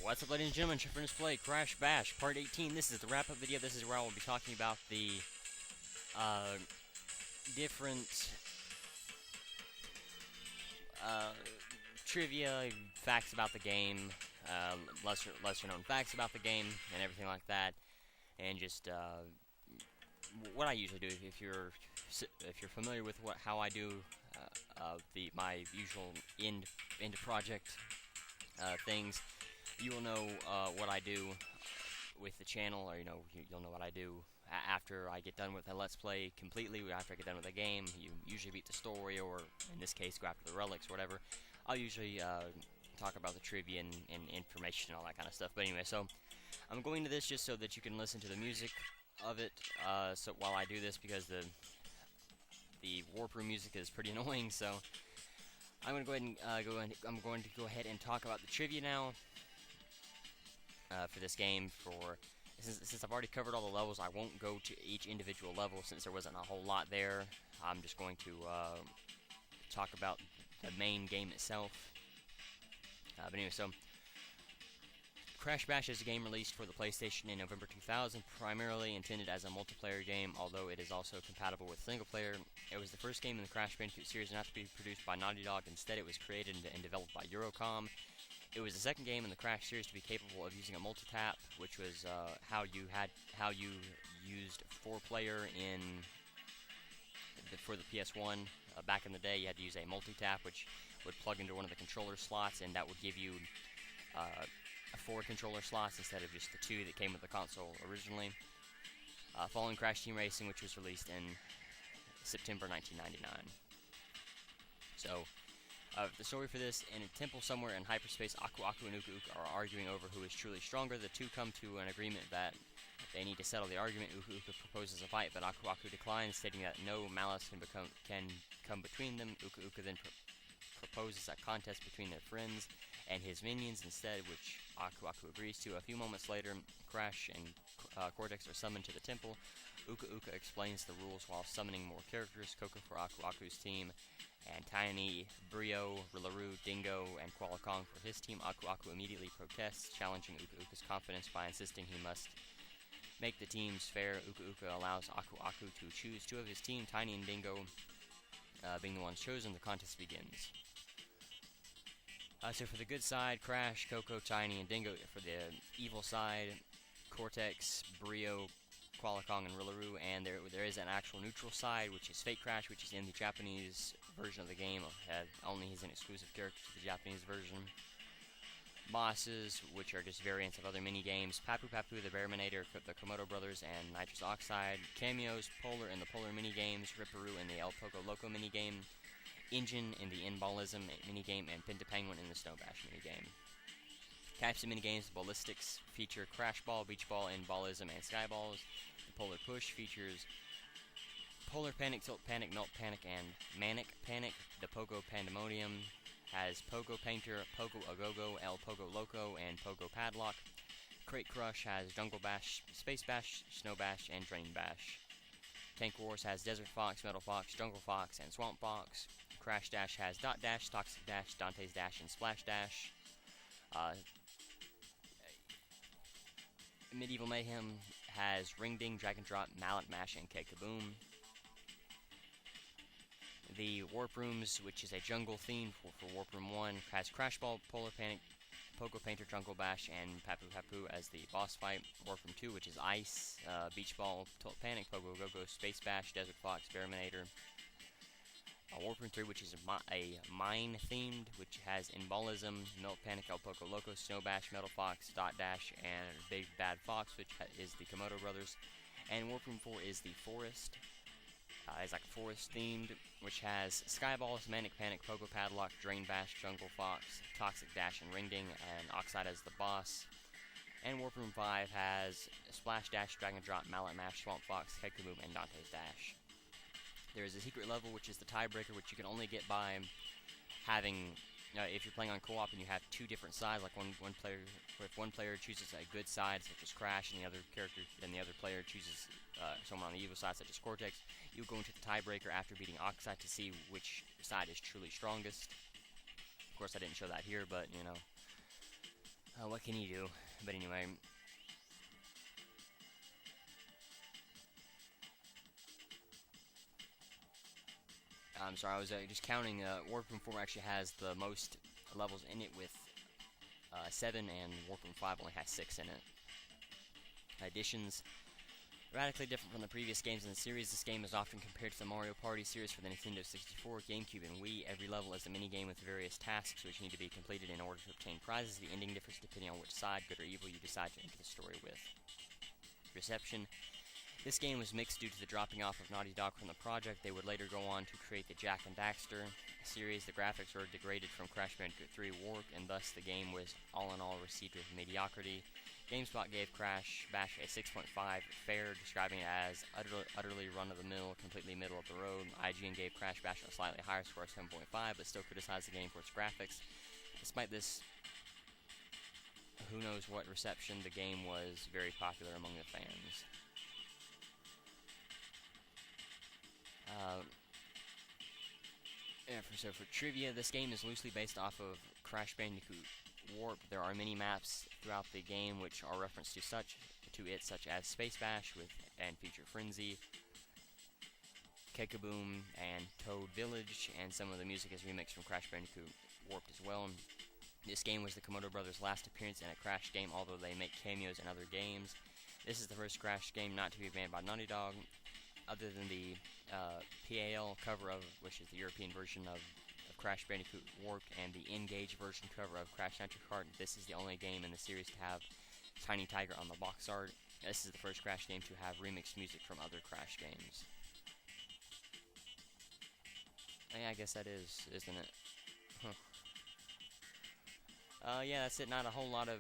What's up, ladies and gentlemen? chuckfinleLP Crash Bash Part 18. This is the wrap-up video. This is where I will be talking about the uh, different uh, trivia, facts about the game, lesser known facts about the game, and everything like that, and just what I usually do. If you're familiar with how I do my usual end project things, you will know what I do with the channel, or you'll know what I do after I get done with a Let's Play completely. After I get done with a game, you usually beat the story, or in this case, go after the relics or whatever. I'll usually talk about the trivia and information and all that kind of stuff. But anyway, so I'm going to this just so that you can listen to the music of it. So while I do this, because the warp room music is pretty annoying, so I'm going to go ahead and talk about the trivia now. For this game, since I've already covered all the levels, I won't go to each individual level since there wasn't a whole lot there. I'm just going to talk about the main game itself. But anyway, so Crash Bash is a game released for the PlayStation in November 2000, primarily intended as a multiplayer game, although it is also compatible with single player. It was the first game in the Crash Bandicoot series not to be produced by Naughty Dog. Instead, it was created and developed by Eurocom. It was the second game in the Crash series to be capable of using a multi-tap, which was how you used 4-player for the PS1. Back in the day, you had to use a multi-tap, which would plug into one of the controller slots, and that would give you 4 controller slots instead of just the 2 that came with the console originally. Following Crash Team Racing, which was released in September 1999. So, the story for this: in a temple somewhere in hyperspace, Aku Aku and Uka Uka are arguing over who is truly stronger. The two come to an agreement that they need to settle the argument. Uka Uka proposes a fight, but Aku Aku declines, stating that no malice can come between them. Uka Uka then proposes a contest between their friends and his minions instead, which Aku Aku agrees to. A few moments later, Crash and Cortex are summoned to the temple. Uka Uka explains the rules while summoning more characters: Coco for Aku Aku's team, and Tiny, Brio, Rillaru, Dingo, and Koala Kong for his team. Aku Aku immediately protests, challenging Uka Uka's confidence by insisting he must make the teams fair. Uka Uka allows Aku Aku to choose 2 of his team, Tiny and Dingo being the ones chosen. The contest begins. So for the good side, Crash, Coco, Tiny, and Dingo. For the evil side, Cortex, Brio, Koala Kong, and Rillaru. And there is an actual neutral side, which is Fake Crash, which is in the Japanese version of the game. Only he's an exclusive character to the Japanese version. Bosses, which are just variants of other mini-games: Papu Papu, the Bearminator, the Komodo Brothers, and Nitrous Oxide. Cameos: Polar in the Polar mini-games, Ripperoo in the El Pogo Loco mini-game, Engine in the Inballism minigame, and Pinta Penguin in the Snow Bash minigame. Types of minigames: Ballistics feature Crash Ball, Beach Ball, Inballism, and Skyballs. The Polar Push features Polar Panic, Tilt Panic, Melt Panic, and Manic Panic. The Pogo Pandemonium has Pogo Painter, Pogo Agogo, El Pogo Loco, and Pogo Padlock. Crate Crush has Jungle Bash, Space Bash, Snow Bash, and Drain Bash. Tank Wars has Desert Fox, Metal Fox, Jungle Fox, and Swamp Fox. Crash Dash has Dot Dash, Toxic Dash, Dante's Dash, and Splash Dash. Medieval Mayhem has Ring Ding, Drag and Drop, Mallet Mash, and K-Kaboom. The Warp Rooms, which is a jungle theme for Warp Room 1, has Crash Ball, Polar Panic, Pogo Painter, Jungle Bash, and Papu Papu as the boss fight. Warp Room 2, which is Ice, Beach Ball, Tilt Panic, Pogo Go-Go, Space Bash, Desert Fox, Bearminator. Warp Room 3, which is a mine themed, which has Inballism, Melt Panic, El Pogo Loco, Snow Bash, Metal Fox, Dot Dash, and Big Bad Fox, which is the Komodo Brothers. And Warp Room 4 is the Forest. It's like a forest themed, which has Skyballs, Manic Panic, Pogo Padlock, Drain Bash, Jungle Fox, Toxic Dash, and Ring Ding, and Oxide as the boss. And Warp Room 5 has Splash Dash, Drag and Drop, Mallet Mash, Swamp Fox, K-Kaboom, and Dante's Dash. There is a secret level, which is the tiebreaker, which you can only get by having, if you're playing on co-op and you have 2 different sides, like if one player chooses a good side, such as Crash, and the other player chooses someone on the evil side, such as Cortex, you go into the tiebreaker after beating Oxide to see which side is truly strongest. Of course, I didn't show that here, but What can you do? But anyway, I'm sorry, I was just counting. Warframe 4 actually has the most levels in it with 7, and Warframe 5 only has 6 in it. Additions radically different from the previous games in the series. This game is often compared to the Mario Party series for the Nintendo 64, GameCube, and Wii. Every level is a minigame with various tasks which need to be completed in order to obtain prizes. The ending differs depending on which side, good or evil, you decide to enter the story with. Reception. This game was mixed due to the dropping off of Naughty Dog from the project. They would later go on to create the Jak and Daxter series. The graphics were degraded from Crash Bandicoot 3 Warped, and thus the game was all in all received with mediocrity. GameSpot gave Crash Bash a 6.5 fair, describing it as utterly run-of-the-mill, completely middle of the road. IGN gave Crash Bash a slightly higher score of 7.5, but still criticized the game for its graphics. Despite this, who knows what reception, the game was very popular among the fans. So for trivia, this game is loosely based off of Crash Bandicoot Warp. There are many maps throughout the game which are referenced to it, such as Space Bash and Future Frenzy, Kekaboom, and Toad Village, and some of the music is remixed from Crash Bandicoot Warped as well. This game was the Komodo brothers' last appearance in a Crash game, although they make cameos in other games. This is the first Crash game not to be banned by Naughty Dog, other than the PAL cover of, which is the European version of Crash Bandicoot Warped, and the N-Gage version cover of Crash Nitro Kart. This is the only game in the series to have Tiny Tiger on the box art. This is the first Crash game to have remixed music from other Crash games. Yeah, I guess that is, isn't it? Yeah, that's it. Not a whole lot of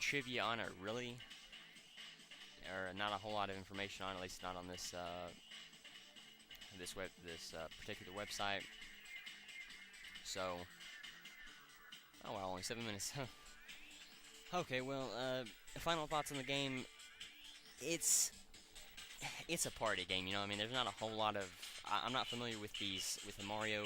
trivia on it, really. Or not a whole lot of information on it, at least not on this particular website. So, oh wow, only 7 minutes. Okay, well, final thoughts on the game. It's a party game, you know. I mean, there's not a whole lot of. I'm not familiar with the Mario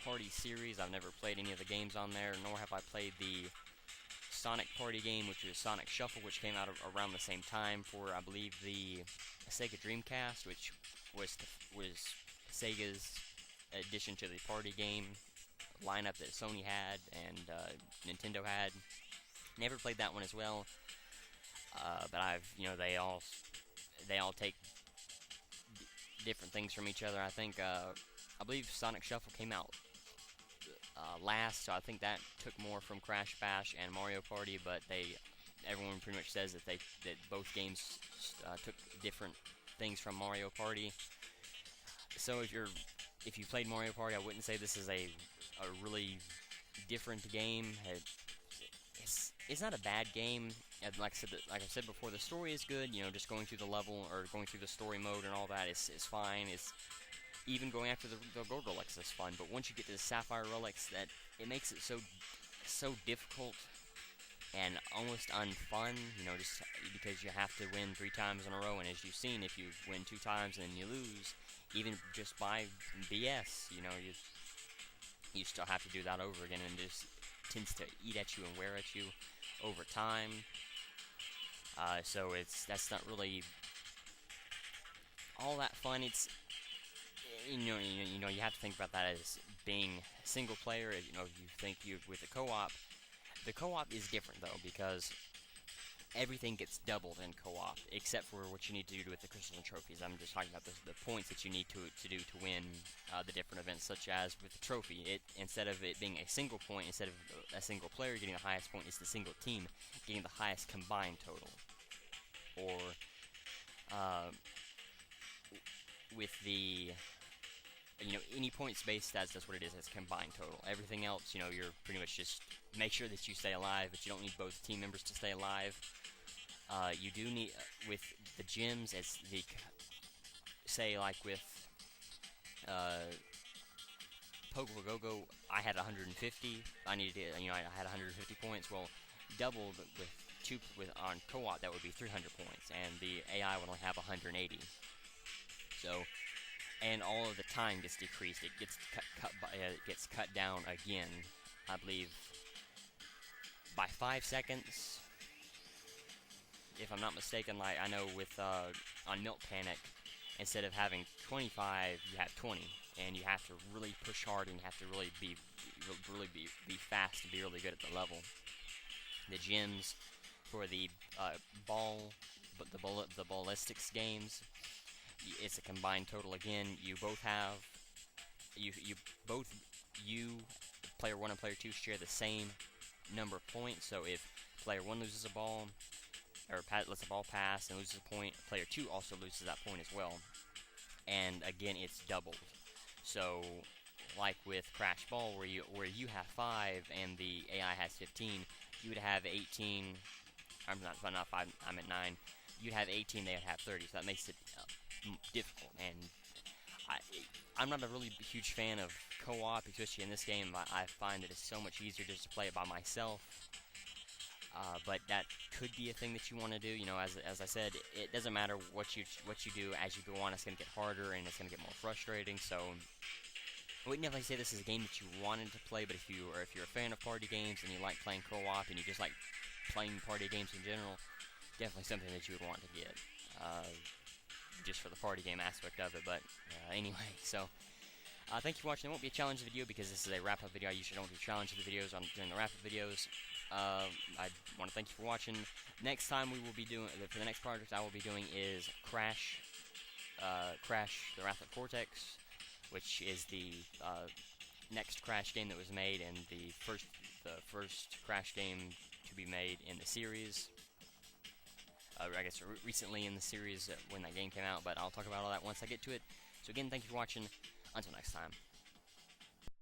Party series. I've never played any of the games on there, nor have I played the Sonic Party game, which was Sonic Shuffle, which came out around the same time for, I believe, the Sega Dreamcast, which was Sega's addition to the party game lineup that Sony had and Nintendo had. Never played that one as well, but they all take different things from each other. I believe Sonic Shuffle came out last, so I think that took more from Crash Bash and Mario Party, but everyone pretty much says that both games took different things from Mario Party. So if you played Mario Party, I wouldn't say this is a really different game. It's not a bad game. And like I said before, the story is good. You know, just going through the level or going through the story mode and all that is fine. It's even going after the gold relics is fun. But once you get to the sapphire relics, that it makes it so difficult and almost unfun. You know, just because you have to win 3 times in a row, and as you've seen, if you win 2 times and then you lose, even just by BS, you know, you still have to do that over again, and it just tends to eat at you and wear at you over time. So that's not really all that fun. It's you have to think about that as being single player. You know, you think with the co-op is different though, because everything gets doubled in co-op except for what you need to do with the crystals and trophies. I'm just talking about the points that you need to do to win the different events, such as with the trophy. Instead of it being a single point, instead of a single player getting the highest point, it's the single team getting the highest combined total. Or with the any points based stats, that's what it is. It's combined total. Everything else, you're pretty much just make sure that you stay alive, but you don't need both team members to stay alive. You do need with the gyms, it's the say like with Pogogo, I had 150. I needed to, I had 150 points. Well, doubled on co-op, that would be 300 points, and the AI would only have 180. So, and all of the time gets decreased. It gets cut down again, I believe, by 5 seconds, if I'm not mistaken. Like I know with on Milk Panic, instead of having 25, you have 20, and you have to really push hard and you have to really be fast to be really good at the level. The gems for the the ballistics games, it's a combined total. Again, you both have you player 1 and player 2 share the same number of points. So if player 1 loses a ball, or lets a ball pass and loses a point, player 2 also loses that point as well. And again, it's doubled. So like with Crash Ball, where you have 5 and the AI has 15, you would have 18. I'm not 5. I'm at 9. You'd have 18. They would have 30. So that makes it difficult. And I'm not a really huge fan of co-op, especially in this game. I find that it's so much easier just to play it by myself. But that could be a thing that you want to do. You know, as I said, it doesn't matter what you do as you go on. It's going to get harder and it's going to get more frustrating. So I wouldn't definitely say this is a game that you wanted to play. But if you're a fan of party games and you like playing co-op and you just like playing party games in general, definitely something that you would want to get, just for the party game aspect of it. But anyway, so thank you for watching. It won't be a challenge video because this is a wrap-up video. I usually don't do challenge videos during the wrap-up videos. I want to thank you for watching. Next time we will be doing, for the next project I will be doing is Crash the Wrath of Cortex, which is the next Crash game that was made and the first Crash game to be made in the series. I guess recently in the series when that game came out, but I'll talk about all that once I get to it. So again, thank you for watching. Until next time.